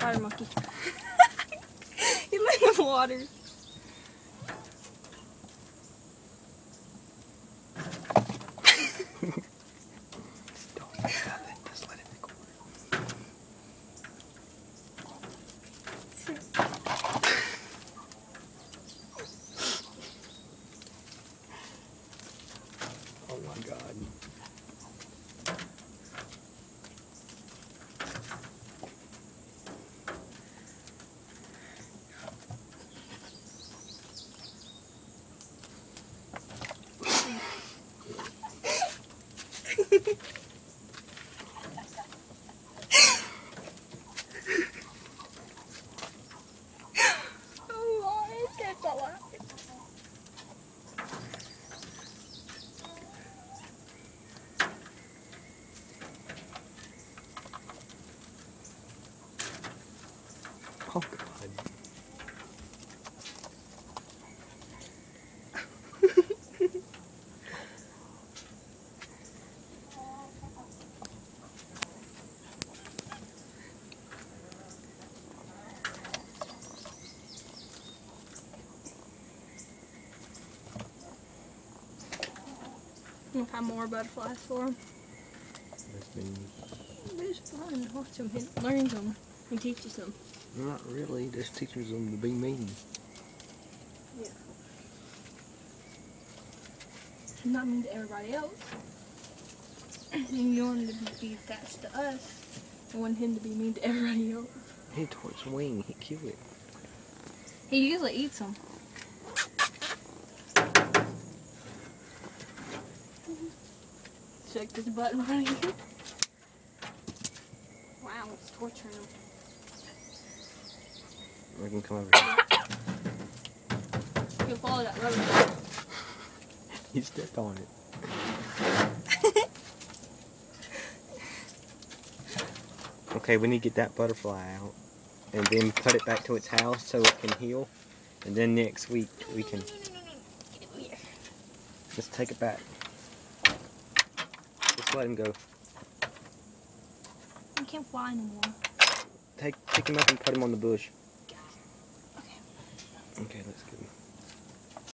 Water monkey. He went in the water. Don't do nothing. Just let it go. Oh my God. Oh God. I'm gonna find more butterflies for him. It's fun to watch him. He learns them. He teaches them. Not really. Just teaches them to be mean. Yeah. He's not mean to everybody else. And you want him to be attached to us. I want him to be mean to everybody else. He tore its wing. He killed it. He usually eats them. Check this button right here. Wow, it's torturing him. We can come over here. You can follow that rubber. He stepped on it. Okay, we need to get that butterfly out and then put it back to its house so it can heal. And then next week we can just take it back. Just let him go. He can't fly anymore. Pick him up and put him on the bush. Okay. Okay, let's go.